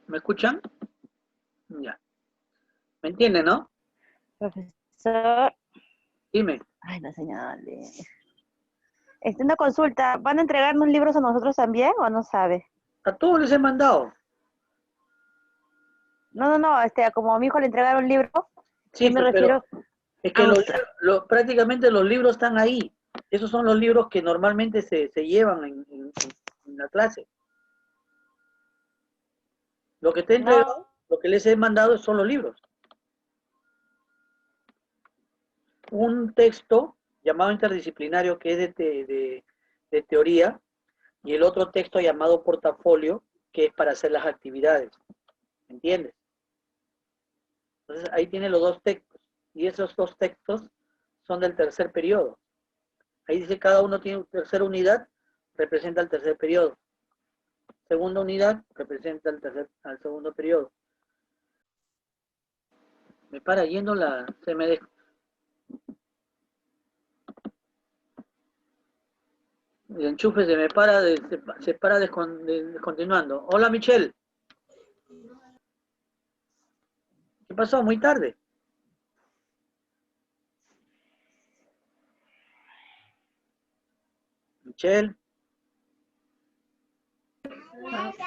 ¿Me escuchan? Ya. ¿Me entienden, no? Profesor, Dime. ay, no señale. Una consulta, ¿van a entregarnos libros a nosotros también o no sabe? A todos les he mandado. No, como a mi hijo le entregaron libros, Sí, yo me pues, pero refiero es que a usted. prácticamente los libros están ahí. Esos son los libros que normalmente se llevan en la clase. Lo que te he No, entregado, lo que les he mandado son los libros. Un texto llamado interdisciplinario que es de teoría y el otro texto llamado portafolio que es para hacer las actividades. ¿Entiendes? Entonces ahí tiene los dos textos y esos dos textos son del tercer periodo. Ahí dice cada uno tiene tercera unidad, representa el tercer periodo. Segunda unidad representa al segundo periodo. Me para yendo el enchufe se me para, se para descontinuando. Hola Michelle, ¿qué pasó? Muy tarde. Michelle,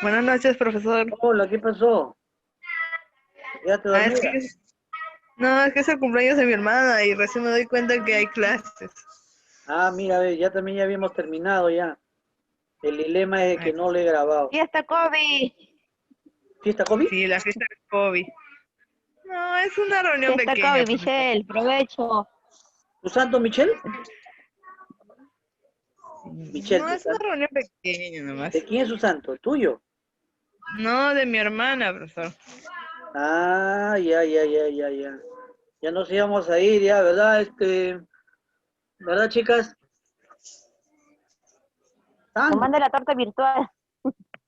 Buenas noches, profesor. hola, ¿qué pasó? ¿Quedaste Ah, es que dormida? no, es que es el cumpleaños de mi hermana y recién me doy cuenta que hay clases. Ah, mira, ve, ya también ya habíamos terminado ya. El dilema es de que Ay, no lo he grabado. fiesta COVID, ¿Fiesta COVID? sí, la fiesta de COVID. No, es una reunión fiesta pequeña, COVID, profesor. Michelle, provecho. ¿Tu santo Michelle? Michelle, No, ¿tu es una santo? reunión pequeña ¿De nomás. quién es su santo? ¿El tuyo? No, de mi hermana, profesor. Ah, ya. Ya nos íbamos a ir, ya, ¿verdad? ¿Verdad, chicas? Nos Tanto, manda la torta virtual.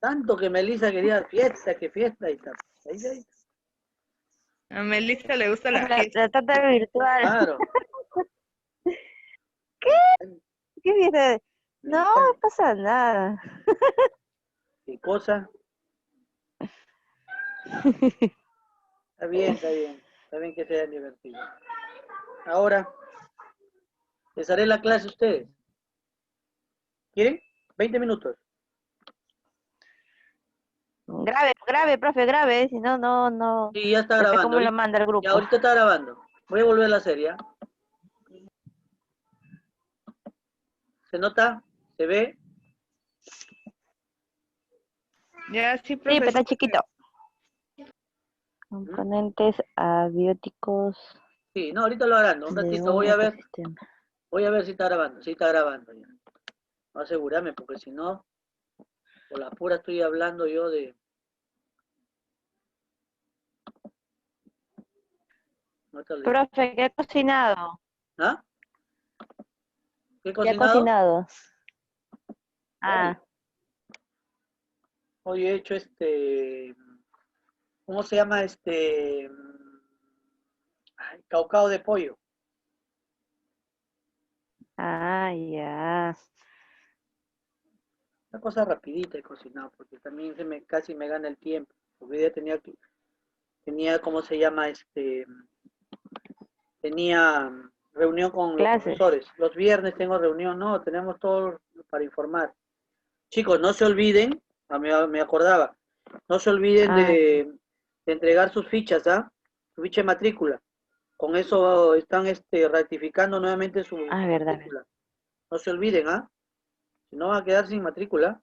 tanto que Melissa quería fiesta, que fiesta y tal. Ahí. A Melissa le gusta la La fiesta. torta virtual. Claro. ¿Qué dice? No, Melissa, no pasa nada. ¿qué cosa? Está bien, está bien. Está bien que sea divertido. Ahora, les haré la clase a ustedes. ¿Quieren? 20 minutos. Grave, profe, grave. Si no, no. Sí, ya está Después, grabando. ¿cómo lo manda al Ya grupo? ahorita está grabando. Voy a volver a hacer, ¿ya? ¿Se nota? ¿Se ve? Ya, sí, Sí, pero está profesor. chiquito. ¿Mm? Componentes abióticos Sí, no, ahorita lo harán. Un de ratito un voy a ver. ecosistema. Voy a ver si está grabando. Sí está grabando ya. No asegurarme, porque si no, por la pura estoy hablando yo de... No te olvides. Profe, ¿qué ha cocinado? ¿Ah? ¿Qué he ¿Qué ha cocinado? cocinado? Hoy. Ah, Hoy he hecho ¿cómo se llama ay, caucao de pollo. ya. Una cosa rapidita he cocinado, porque también casi me gana el tiempo. Porque hoy día tenía, ¿cómo se llama? Tenía reunión con los Clases. profesores. Los viernes tengo reunión, no, tenemos todo para informar. Chicos, no se olviden, me acordaba, no se olviden Ah, de entregar sus fichas, ¿ah? Su ficha de matrícula. Con eso están ratificando nuevamente su verdad. matrícula. No se olviden, ¿ah? Si no van a quedar sin matrícula.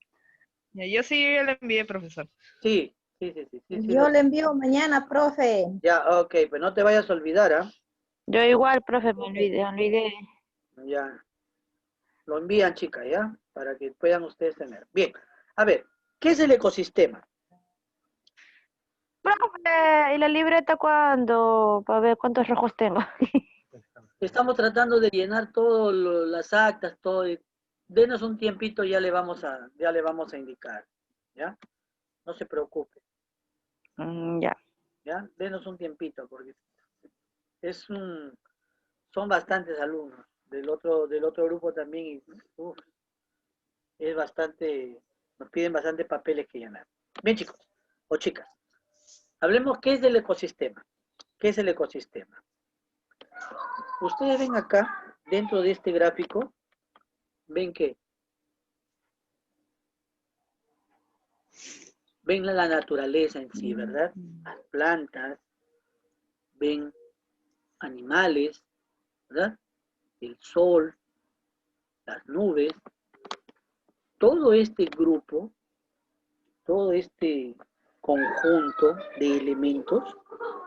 Ya, yo ya le envié, profesor. Sí, Yo le envío mañana, profe. ya, ok, pues no te vayas a olvidar, ¿ah? Yo igual, profe, me olvidé. Ya, lo envían, chicas, ¿ya? Para que puedan ustedes tener. Bien, a ver, ¿qué es el ecosistema? Profe, ¿y la libreta cuándo? Para ver cuántos rojos tengo. Estamos tratando de llenar todas las actas, todo. Denos un tiempito, ya le vamos a indicar, ¿ya? No se preocupe, Ya. ¿ya? Denos un tiempito, porque es un, son bastantes alumnos del otro grupo también, y uf, es bastante, nos piden bastante papeles que llenar. Bien, chicos, o chicas, Hablemos qué es del ecosistema. ¿Qué es el ecosistema? Ustedes ven acá, dentro de este gráfico, ven que ven la naturaleza en sí, ¿verdad? Las plantas, ven animales, ¿verdad? El sol, las nubes, todo este grupo, todo este conjunto de elementos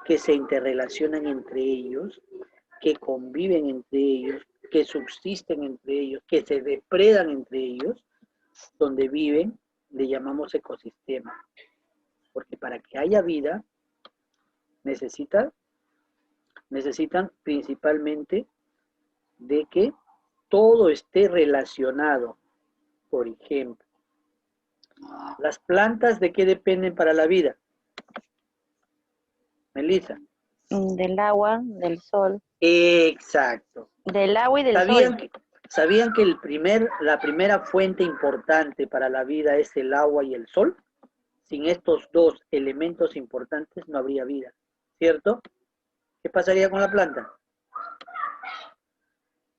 que se interrelacionan entre ellos, que conviven entre ellos, que subsisten entre ellos, que se depredan entre ellos, donde viven, le llamamos ecosistema. Porque para que haya vida, necesitan principalmente de que todo esté relacionado. Por ejemplo, las plantas, ¿de qué dependen para la vida? Melissa. Del agua, del sol. Exacto. Del agua y del ¿Sabían sol. ¿Sabían que la primera fuente importante para la vida es el agua y el sol? Sin estos dos elementos importantes no habría vida, ¿cierto? ¿Qué pasaría con la planta?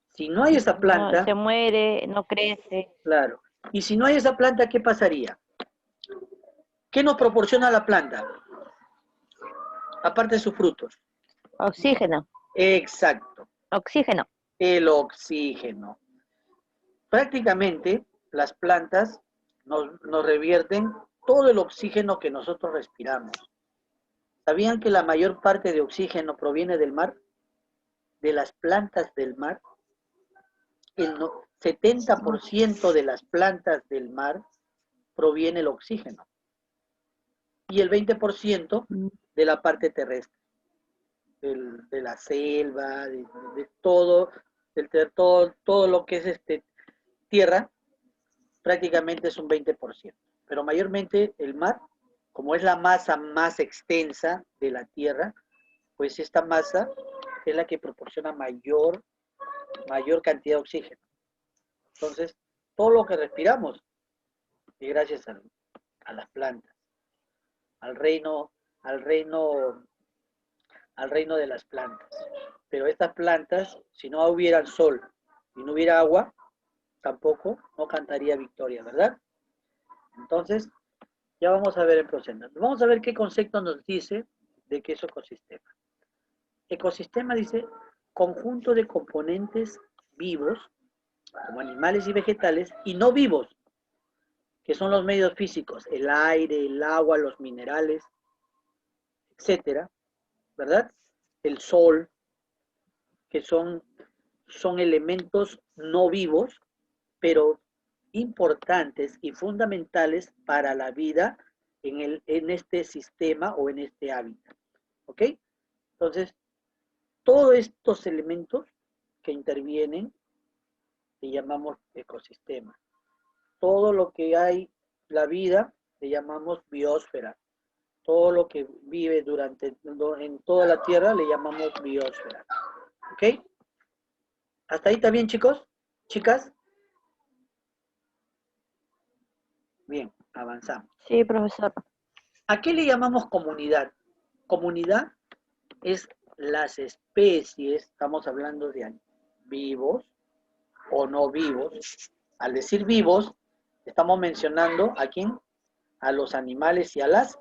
Si no hay esa No, planta, se muere, no crece. claro. Y si no hay esa planta, ¿qué pasaría? ¿Qué nos proporciona la planta? Aparte de sus frutos. Oxígeno, Exacto, oxígeno. el oxígeno. Prácticamente las plantas nos revierten todo el oxígeno que nosotros respiramos. ¿Sabían que la mayor parte de oxígeno proviene del mar? De las plantas del mar. El 70% de las plantas del mar proviene el oxígeno. Y el 20% de la parte terrestre. De la selva, de todo, todo lo que es tierra, prácticamente es un 20%. Pero mayormente el mar, como es la masa más extensa de la tierra, pues esta masa es la que proporciona mayor cantidad de oxígeno. Entonces, todo lo que respiramos es gracias a las plantas, al reino de las plantas. Pero estas plantas, si no hubiera sol y no hubiera agua, tampoco no cantaría victoria, ¿verdad? Entonces, ya vamos a ver el proceso. Vamos a ver qué concepto nos dice de qué es ecosistema. Ecosistema dice conjunto de componentes vivos, como animales y vegetales, y no vivos, que son los medios físicos, el aire, el agua, los minerales, etcétera, ¿verdad? El sol, que son elementos no vivos, pero importantes y fundamentales para la vida en este sistema o en este hábitat. ¿Ok? Entonces, todos estos elementos que intervienen le llamamos ecosistema. Todo lo que hay, la vida, le llamamos biosfera. Todo lo que vive en toda la Tierra le llamamos biosfera. ¿Ok? ¿Hasta ahí está bien, chicos? ¿Chicas? Bien, avanzamos. Sí, profesor. ¿A qué le llamamos comunidad? Comunidad es las especies, estamos hablando de vivos o no vivos. Al decir vivos, estamos mencionando a quién? A los animales y a las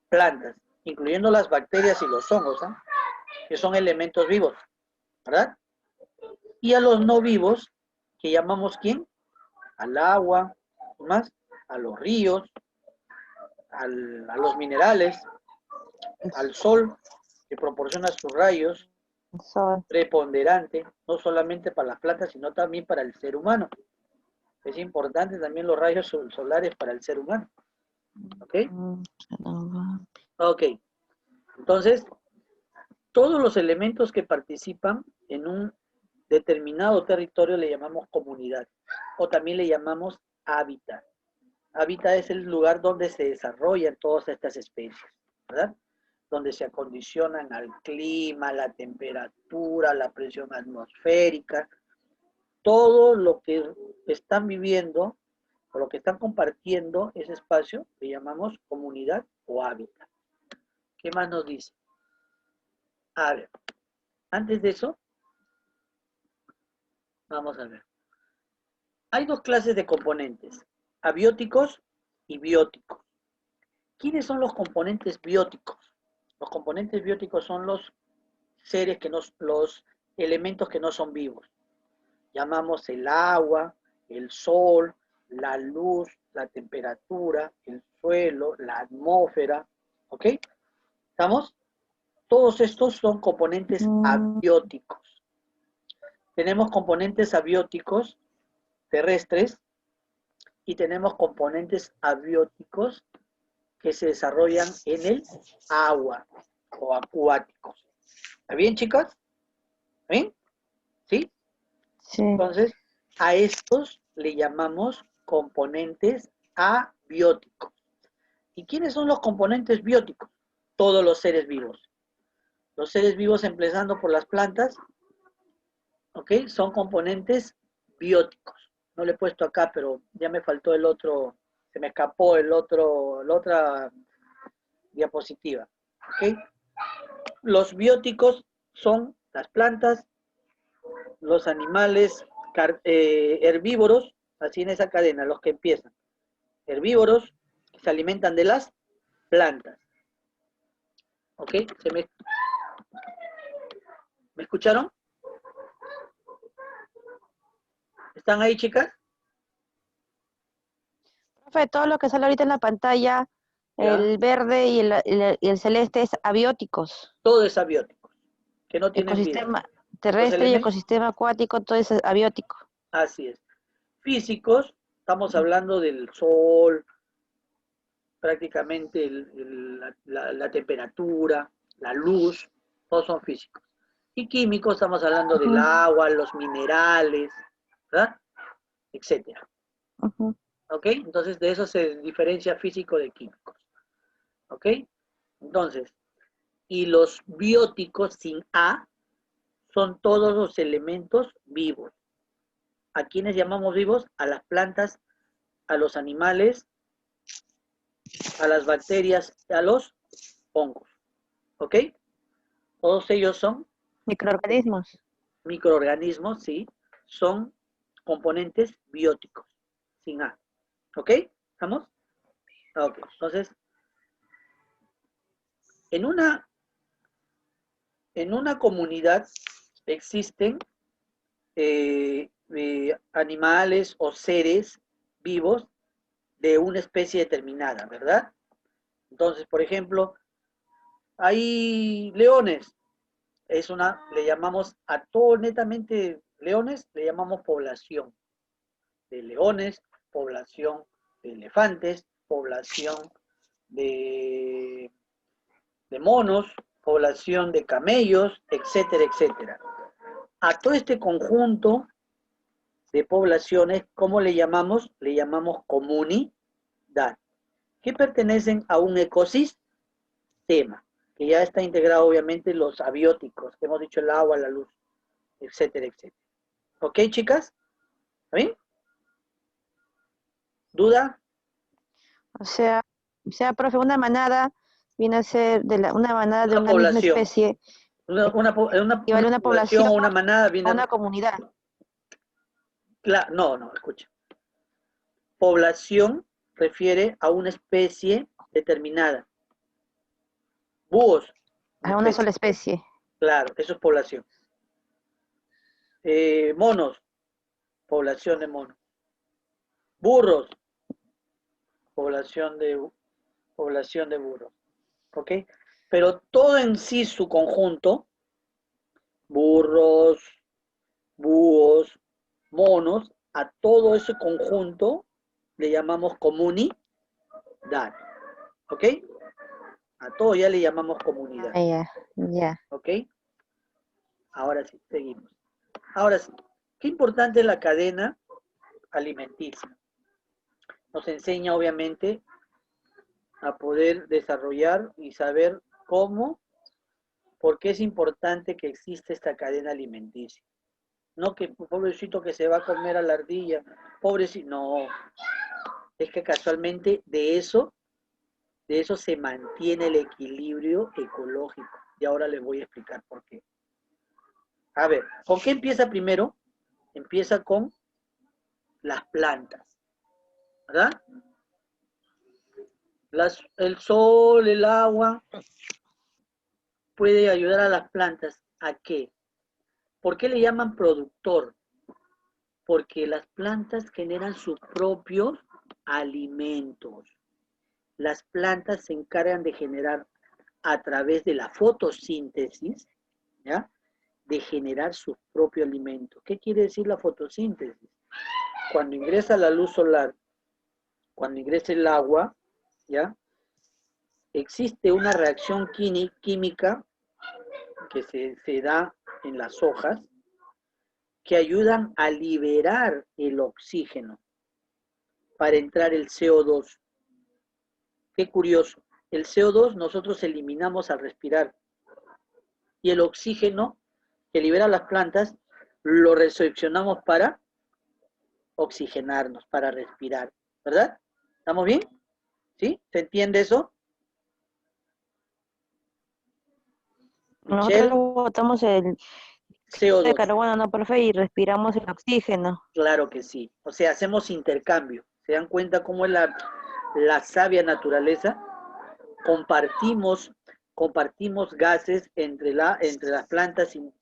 plantas, incluyendo las bacterias y los hongos, ¿eh? Que son elementos vivos, ¿verdad? Y a los no vivos, que llamamos ¿quién? Al agua, más, a los ríos, a los minerales, al sol, que proporciona sus rayos, Sol. preponderante, no solamente para las plantas, sino también para el ser humano. Es importante también los rayos solares para el ser humano. ¿Ok? Ok. Entonces, todos los elementos que participan en un determinado territorio le llamamos comunidad, o también le llamamos hábitat. Hábitat es el lugar donde se desarrollan todas estas especies, ¿verdad? Donde se acondicionan al clima, la temperatura, la presión atmosférica, todo lo que están viviendo o lo que están compartiendo ese espacio le llamamos comunidad o hábitat. ¿Qué más nos dice? A ver, antes de eso, vamos a ver. Hay dos clases de componentes, abióticos y bióticos. ¿Quiénes son los componentes bióticos? Los componentes bióticos son los seres que no, los elementos que no son vivos. Llamamos el agua, el sol, la luz, la temperatura, el suelo, la atmósfera. ¿Ok? ¿Estamos? Todos estos son componentes abióticos. Tenemos componentes abióticos terrestres y tenemos componentes abióticos que se desarrollan en el agua o acuáticos. ¿Está bien, chicos? ¿Bien? ¿Sí? Sí. Entonces, a estos le llamamos componentes abióticos. ¿Y quiénes son los componentes bióticos? Todos los seres vivos. Los seres vivos, empezando por las plantas, ¿ok? Son componentes bióticos. No lo he puesto acá, pero ya me faltó el otro, se me escapó la otra diapositiva, ¿ok? Los bióticos son las plantas, los animales herbívoros, así en esa cadena, los que empiezan. Herbívoros que se alimentan de las plantas. ¿Ok? ¿Me escucharon? ¿Están ahí, chicas? Profe, todo lo que sale ahorita en la pantalla, Ya. el verde y el celeste es abióticos. Todo es abiótico, que no tienen vida. Ecosistema Los terrestre y elementos, ecosistema acuático, todo es abiótico. así es. Físicos, estamos hablando del sol, prácticamente la temperatura, la luz, todos son físicos. Y químicos, estamos hablando del agua, los minerales, ¿verdad? Etcétera. ¿Ok? Entonces, de eso se diferencia físico de químicos. ¿Ok? Entonces, y los bióticos sin A son todos los elementos vivos. ¿A quiénes llamamos vivos? A las plantas, a los animales, a las bacterias, a los hongos. ¿Ok? Todos ellos son Microorganismos. microorganismos, sí, son componentes bióticos, sin A. ¿Ok? ¿Estamos? Ok, entonces, en una comunidad existen animales o seres vivos de una especie determinada, ¿verdad? Entonces, por ejemplo, hay leones, le llamamos a todo netamente leones, le llamamos población de leones, población de elefantes, población de monos, población de camellos, etcétera, etcétera. A todo este conjunto de poblaciones, ¿cómo le llamamos? Le llamamos comunidad, que pertenecen a un ecosistema, que ya está integrado obviamente los abióticos, que hemos dicho el agua, la luz, etcétera, etcétera. ¿Ok, chicas? ¿Está bien? ¿Duda? O sea, profe, una manada viene a ser una manada de Una una misma población. especie, Una equivale a una población población o una manada a viene una comunidad. no, escucha. Población refiere a una especie determinada. Búhos, una A una especie. sola especie. Claro, eso es población. Monos, población de monos. Burros, población de burros. ¿Ok? Pero todo en sí, su conjunto, burros, búhos, monos, a todo ese conjunto le llamamos comunidad. ¿Ok? A todo ya le llamamos comunidad. Ya. ¿Ok? Ahora sí, seguimos. Ahora sí, qué importante es la cadena alimenticia. Nos enseña, obviamente, a poder desarrollar y saber cómo, por qué es importante que exista esta cadena alimenticia. No que pobrecito que se va a comer a la ardilla, pobrecito, no. Es que casualmente de eso De eso se mantiene el equilibrio ecológico. Y ahora les voy a explicar por qué. A ver, ¿con qué empieza primero? Empieza con las plantas, ¿verdad? El sol, el agua, puede ayudar a las plantas. ¿A qué? ¿Por qué le llaman productor? Porque las plantas generan sus propios alimentos. Las plantas se encargan de generar a través de la fotosíntesis, ¿ya? De generar su propio alimento. ¿Qué quiere decir la fotosíntesis? Cuando ingresa la luz solar, cuando ingresa el agua, ¿ya? Existe una reacción química que se da en las hojas que ayudan a liberar el oxígeno para entrar el CO2. Qué curioso. El CO2 nosotros eliminamos al respirar y el oxígeno que libera las plantas lo recepcionamos para oxigenarnos, para respirar, ¿verdad? ¿Estamos bien? ¿Sí? ¿Se entiende eso? Nosotros Michelle, botamos el de CO2. carbono, ¿no, profe? Y respiramos el oxígeno. Claro que sí. O sea, hacemos intercambio. ¿Se dan cuenta cómo es la sabia naturaleza? Compartimos gases entre las plantas y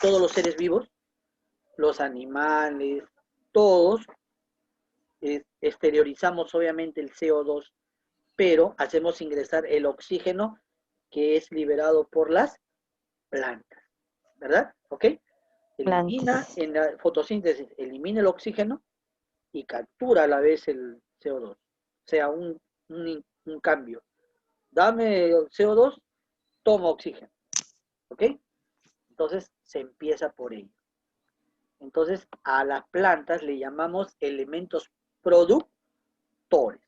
todos los seres vivos, los animales, todos, exteriorizamos obviamente el CO2, pero hacemos ingresar el oxígeno que es liberado por las plantas, ¿verdad? ¿Ok? Elimina Plantas. en la fotosíntesis, elimina el oxígeno y captura a la vez el CO2. O sea, un cambio. Dame CO2, toma oxígeno. ¿Ok? Entonces se empieza por ello. Entonces a las plantas le llamamos elementos productores.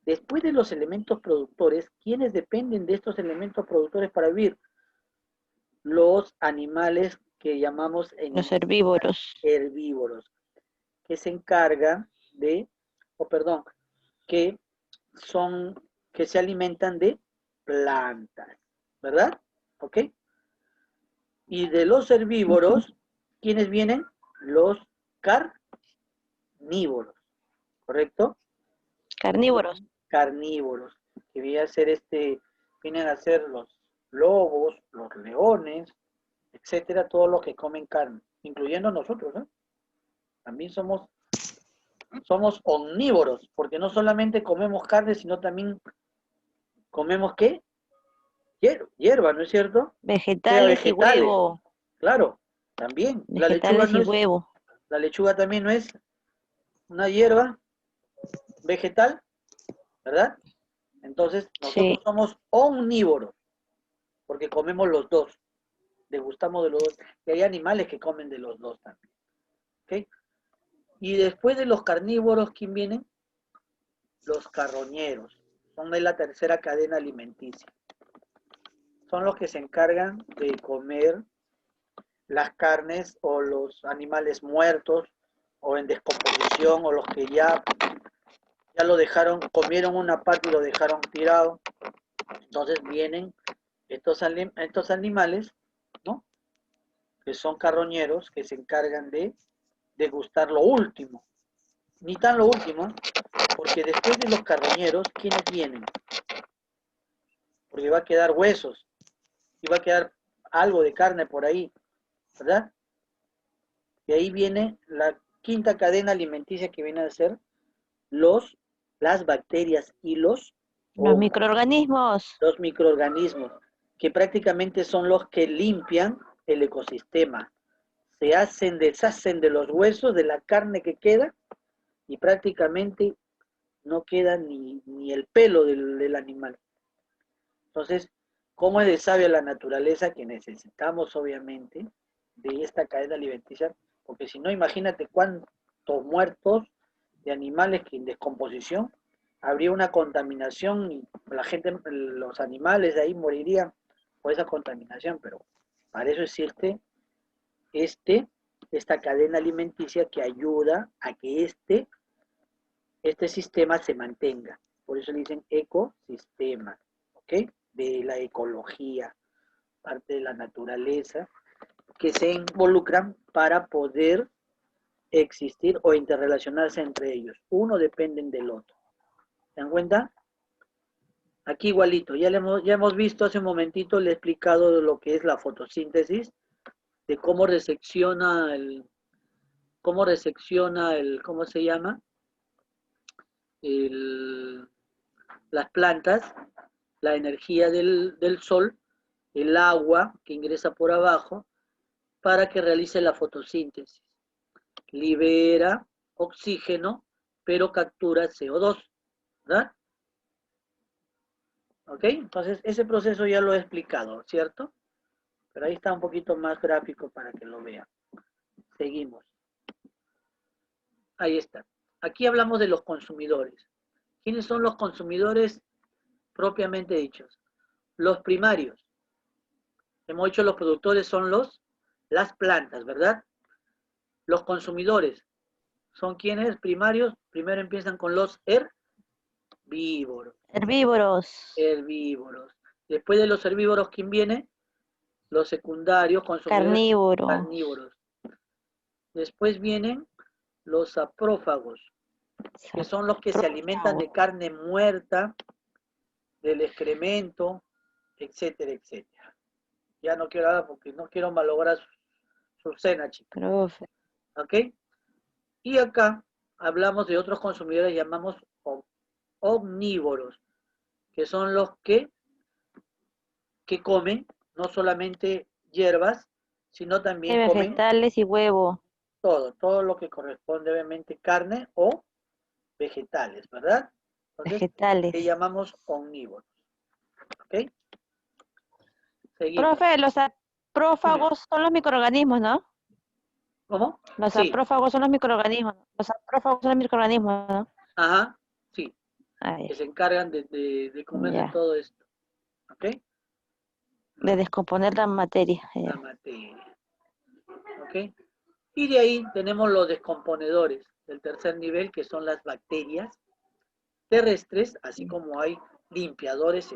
Después de los elementos productores, ¿quiénes dependen de estos elementos productores para vivir? Los animales que llamamos Los herbívoros. herbívoros, que se encargan de, que que se alimentan de plantas, ¿verdad? ¿Ok? Y de los herbívoros, ¿quiénes vienen? Los carnívoros, ¿correcto? Carnívoros. Carnívoros, que vienen a ser los lobos, los leones, etcétera, todos los que comen carne, incluyendo nosotros, ¿no? También somos omnívoros, porque no solamente comemos carne, sino también comemos ¿qué? Hierba, ¿no es cierto? O sea, Vegetales y vegetales, huevo. claro, también. Vegetales y huevo. La lechuga también no es una hierba vegetal, ¿verdad? Entonces, nosotros Sí. somos omnívoros, porque comemos los dos, degustamos de los dos, y hay animales que comen de los dos también, ¿ok? Y después de los carnívoros, ¿quién vienen? Los carroñeros, son de la tercera cadena alimenticia. Son los que se encargan de comer las carnes o los animales muertos o en descomposición o los que ya lo dejaron, comieron una parte y lo dejaron tirado. Entonces vienen estos animales, ¿no? Que son carroñeros, que se encargan de degustar lo último. Ni tan lo último, porque después de los carroñeros, ¿quiénes vienen? Porque va a quedar huesos y va a quedar algo de carne por ahí, ¿verdad? Y ahí viene la quinta cadena alimenticia que viene a ser las bacterias y los Los hongos, microorganismos. los microorganismos, que prácticamente son los que limpian el ecosistema. Deshacen de los huesos, de la carne que queda, y prácticamente no queda ni el pelo del animal. Entonces, ¿cómo es de sabia la naturaleza que necesitamos, obviamente, de esta cadena alimenticia? Porque si no, imagínate cuántos muertos de animales que en descomposición, habría una contaminación y la gente, los animales de ahí morirían por esa contaminación, pero para eso existe esta cadena alimenticia que ayuda a que este sistema se mantenga. Por eso le dicen ecosistema, ¿ok? De la ecología, parte de la naturaleza, que se involucran para poder existir o interrelacionarse entre ellos. Uno depende del otro. ¿Se dan cuenta? Aquí igualito, ya hemos visto hace un momentito, le he explicado lo que es la fotosíntesis, de cómo resecciona ¿cómo se llama? Las plantas, la energía del sol, el agua que ingresa por abajo, para que realice la fotosíntesis. Libera oxígeno, pero captura CO2, ¿verdad? ¿Ok? Entonces, ese proceso ya lo he explicado, ¿cierto? Pero ahí está un poquito más gráfico para que lo vean. Seguimos. Ahí está. Aquí hablamos de los consumidores. ¿Quiénes son los consumidores propiamente dichos? Los primarios. Hemos dicho los productores son las plantas, ¿verdad? Los consumidores son quienes primarios. Primero empiezan con los herbívoros. Herbívoros. Después de los herbívoros, ¿quién viene? Los secundarios, consumidores Carnívoros. carnívoros. Después vienen los saprófagos, que son los que se alimentan de carne muerta, del excremento, etcétera, etcétera. Ya no quiero hablar porque no quiero malograr su cena, chicos. Profe. ¿Ok? Y acá hablamos de otros consumidores, llamamos omnívoros, que son los que comen no solamente hierbas, sino también comen Vegetales y huevo. todo lo que corresponde obviamente carne o vegetales, ¿verdad? Entonces, Vegetales. le llamamos omnívoros. ¿Ok? Seguimos. Profe, los saprófagos son los microorganismos, ¿no? ¿Cómo? Los Sí. saprófagos son los microorganismos. Los saprófagos son los microorganismos, ¿no? Ajá, sí. Ay, Que se encargan de comerse ya. todo esto. ¿Ok? De descomponer la materia. La materia. ¿Ok? Y de ahí tenemos los descomponedores del tercer nivel, que son las bacterias terrestres, así como hay limpiadores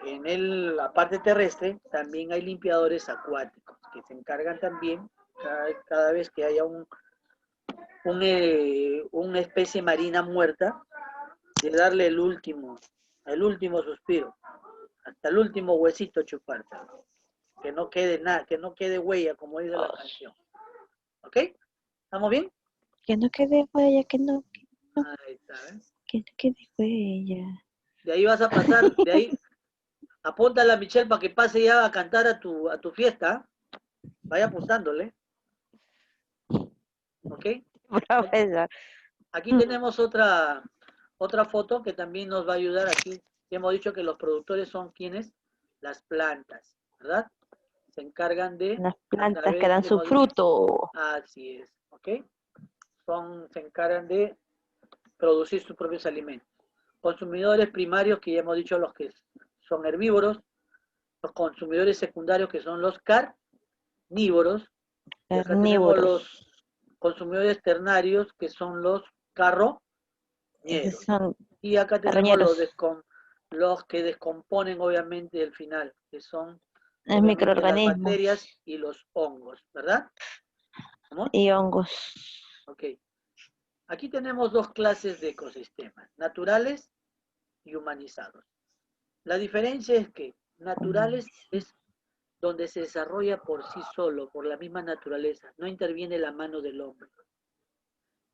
en la parte terrestre, también hay limpiadores acuáticos, que se encargan también, cada vez que haya una especie marina muerta, de darle el último suspiro, hasta el último huesito chuparse, que no quede nada, que no quede huella, como dice la canción. ¿Ok? ¿Estamos bien? Que no quede huella, que no Ahí está, ¿eh? quede huella. De ahí vas a pasar, de ahí, apúntale a Michelle para que pase ya a cantar a tu fiesta. Vaya apuntándole. ¿Ok? Profesor. Aquí tenemos otra foto que también nos va a ayudar. Aquí hemos dicho que los productores son quienes, las plantas, ¿verdad? Se encargan de, Las a plantas través, que dan su hemos dicho, fruto. así es, ¿ok? Se encargan de producir sus propios alimentos. Consumidores primarios, que ya hemos dicho, los que son herbívoros. Los consumidores secundarios, que son los carnívoros. Y acá tenemos Carnívoros. los consumidores ternarios, que son los carroñeros. Esos son Y acá tenemos carroñeros. los que descomponen obviamente el final, que son Es obviamente las microorganismos bacterias y los hongos, ¿verdad? ¿Vamos? y hongos. Ok. Aquí tenemos dos clases de ecosistemas, naturales y humanizados. La diferencia es que naturales es donde se desarrolla por sí solo, por la misma naturaleza, no interviene la mano del hombre.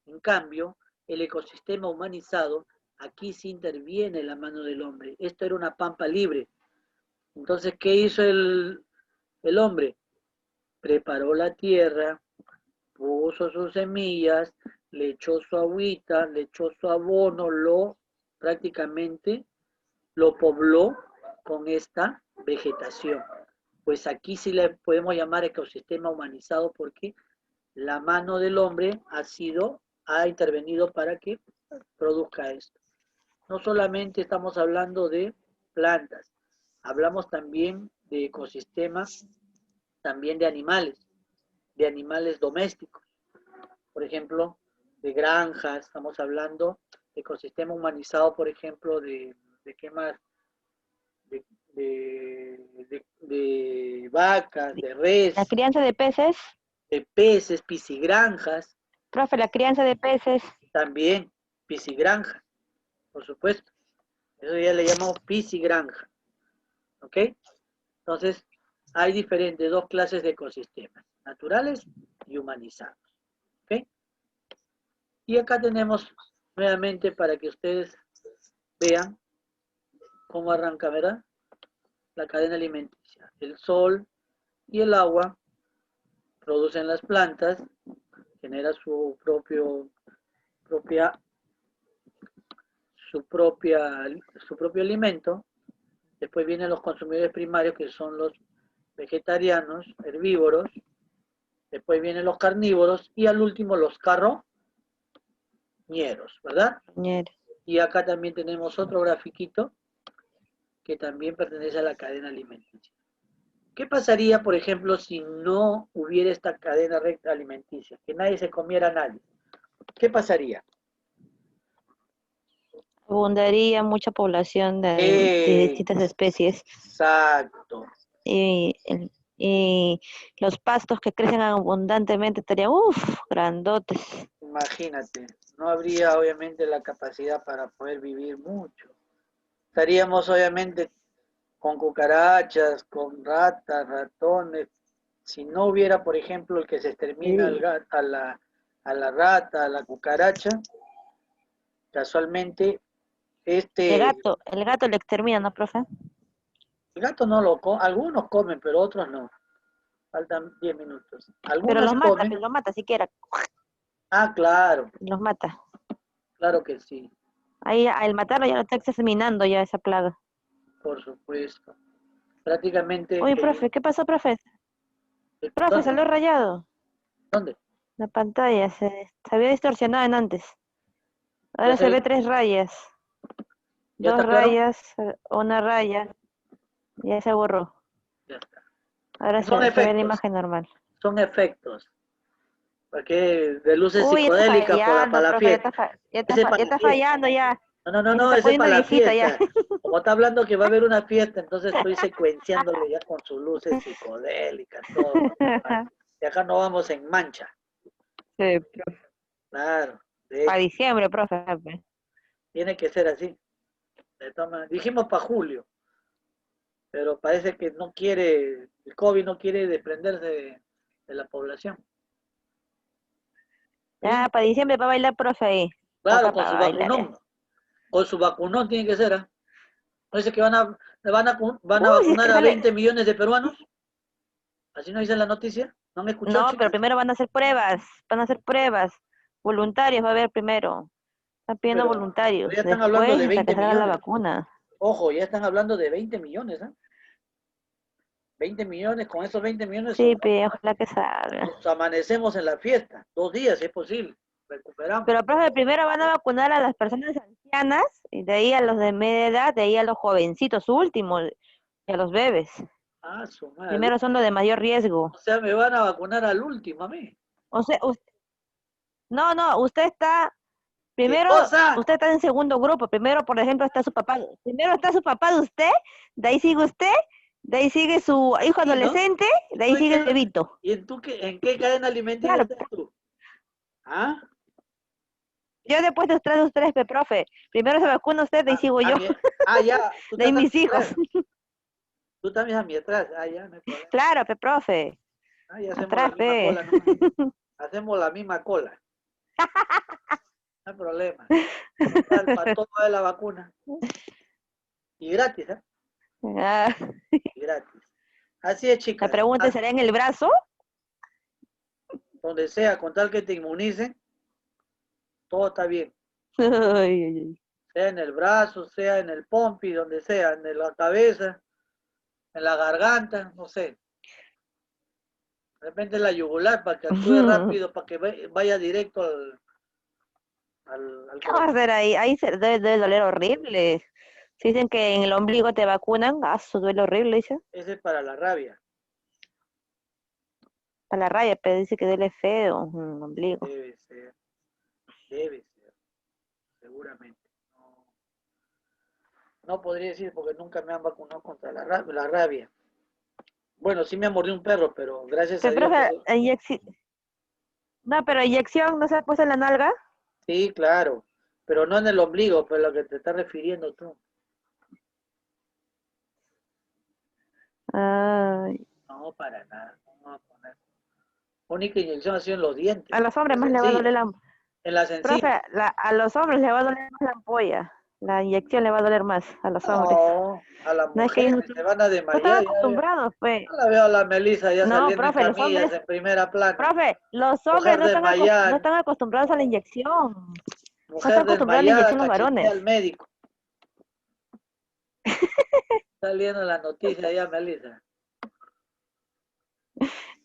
En cambio, el ecosistema humanizado, aquí sí interviene la mano del hombre. Esto era una pampa libre. Entonces, ¿qué hizo el hombre? Preparó la tierra, puso sus semillas, le echó su agüita, le echó su abono, prácticamente lo pobló con esta vegetación. Pues aquí sí le podemos llamar ecosistema humanizado porque la mano del hombre ha intervenido para que produzca esto. No solamente estamos hablando de plantas, hablamos también de ecosistemas, también de animales domésticos. Por ejemplo, de granjas, estamos hablando ecosistema humanizado, por ejemplo, de qué más, de vacas, de La res, crianza de peces, de peces, piscigranjas, profe, la crianza de peces. también piscigranjas, por supuesto. Eso ya le llamamos piscigranja. ¿Ok? Entonces, hay diferentes, dos clases de ecosistemas, naturales y humanizados. ¿Ok? Y acá tenemos nuevamente para que ustedes vean cómo arranca, ¿verdad? La cadena alimenticia. El sol y el agua producen las plantas, genera su propio alimento. Después vienen los consumidores primarios, que son los vegetarianos, herbívoros. Después vienen los carnívoros y al último los carroñeros, ¿verdad? Y acá también tenemos otro grafiquito que también pertenece a la cadena alimenticia. ¿Qué pasaría, por ejemplo, si no hubiera esta cadena recta alimenticia? Que nadie se comiera a nadie. ¿Qué pasaría? Abundaría mucha población de distintas especies Exacto. y, y los pastos que crecen abundantemente estarían, grandotes. Imagínate, no habría obviamente la capacidad para poder vivir mucho. Estaríamos obviamente con cucarachas, con ratas, ratones. Si no hubiera, por ejemplo, el que se extermina a la rata, a la cucaracha, casualmente el El gato le extermina, ¿no, profe? gato no lo come, algunos comen, pero otros no. Faltan 10 minutos. Pero Algunos comen. los mata siquiera, Ah, claro, los mata. claro que sí, Ahí al matarlo ya lo está exterminando ya esa plaga. por supuesto. Prácticamente, Oye, profe, ¿qué pasó, profe? Profe, ¿dónde? salió rayado. ¿Dónde? La pantalla se había distorsionado en antes. ¿Ya Ahora se ve 3 rayas. ya 2 está claro? rayas, una raya. Ya se borró. Ya está. Ahora Son se ve la efectos, imagen normal. son efectos. Porque de luces Uy, ya está psicodélicas fallando, para la profe, fiesta. Ese es para ya la está fiesta. fallando ya. No, no, no, Ya se no, está ese es poniendo para la viejita ya. fiesta. Como está hablando que va a haber una fiesta, entonces estoy secuenciándole ya con sus luces psicodélicas, todo. Y acá no vamos en mancha. Sí, Claro, de para hecho, diciembre, profe. tiene que ser así. Dijimos para julio, pero parece que no quiere, el COVID no quiere desprenderse de la población. ¿Sí? Ya, para diciembre va a bailar, profe, ahí. Claro, Toca con para su bailar ya. vacunón. Con su vacunón tiene que ser, ¿ah? ¿No dice que van a Uy, si es vacunar que a sale. 20 millones de peruanos? ¿Así no dice la noticia? ¿No me escuchó, No, pero chicas? primero van a hacer pruebas. Van a hacer pruebas. Voluntarios va a haber primero. Están pidiendo Pero voluntarios. ya están hablando Después, de hasta que 20 salga la millones. vacuna. Ojo, ya están hablando de 20 millones, ¿ah? 20 millones, con esos 20 millones Sí, pero ojalá que salga. nos amanecemos en la fiesta. 2 días, si es posible. Recuperamos. Pero, profe, primero van a vacunar a las personas ancianas, y de ahí a los de media edad, de ahí a los jovencitos últimos, y a los bebés. Ah, su madre. Primero son los de mayor riesgo. O sea, me van a vacunar al último a mí. O sea, no, usted está, ¿Qué primero, cosa? usted está en segundo grupo. Primero, por ejemplo, está su papá. Primero está su papá de usted, de ahí sigue usted, de ahí sigue su hijo Sí, ¿no? adolescente, de ¿Tú ahí sigue el bebito. ¿Y en qué cadena alimenticia Claro, estás tú? ¿Ah? yo después de ustedes, profe. Primero se vacuna usted, de ahí sigo yo, Ya, tú de ahí estás a mis mi hijos. atrás. Tú también a mi atrás. Ah, ya, no hay problema. Claro, profe. Ah, ya hacemos la Atrás, misma cola nomás. Hacemos la misma cola. No hay problema. Total, para todo es la vacuna. Y gratis, ¿eh? Ah, Y gratis. Así es, la chicas. pregunta será en el brazo. Donde sea, con tal que te inmunicen, todo está bien. Ay, ay, ay. Sea en el brazo, sea en el pompi, donde sea, en la cabeza, en la garganta, no sé. De repente en la yugular para que actúe rápido, para que vaya directo al ¿Qué va a corazón. hacer ahí? Ahí se debe doler horrible. Si dicen que en el ombligo te vacunan, su duele horrible, dice. Ese es para la rabia. A la raya, pero dice que duele feo, ombligo. Debe ser, debe ser. seguramente. No, no podría decir porque nunca me han vacunado contra la rabia. Bueno, sí me ha mordido un perro, pero gracias a Pero, Dios que profe, eso... no, pero inyección no se ha puesto en la nalga. Sí, claro, pero no en el ombligo, pues lo que te estás refiriendo tú. Ay, No, para nada. No me voy a poner. Única inyección ha sido en los a dientes, los en hombres las más le va a doler encías. la... En las Profe, encías. a los hombres le va a doler más la ampolla. La inyección le va a doler más a los hombres. No, a las No es que ellos mujeres se van a no están desmayar. acostumbrados, pues. Ya la veo a la Melissa ya No, saliendo en profe, camillas en primera plana. los hombres Mujer no desmayada, están acostumbrados a la inyección. No mujer están acostumbrados a la desmayada, inyección los cachetea varones. al médico. Saliendo la noticia ya, Melissa.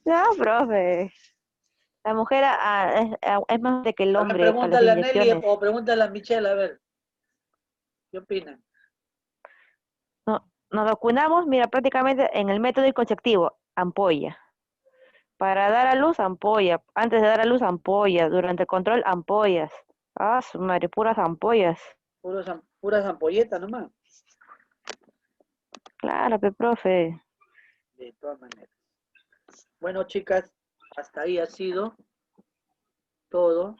No, profe. La mujer es más de que el A ver, hombre para las pregúntale a Nelly inyecciones. o pregúntale a Michelle, a ver, ¿qué opinan? No, nos vacunamos, mira, prácticamente en el método anticonceptivo, ampolla. Para dar a luz, ampolla. Antes de dar a luz, ampolla. Durante el control, ampollas. Ah, su madre, puras ampollas. Puras ampolletas nomás. Claro, profe. De todas maneras. Bueno, chicas, hasta ahí ha sido todo.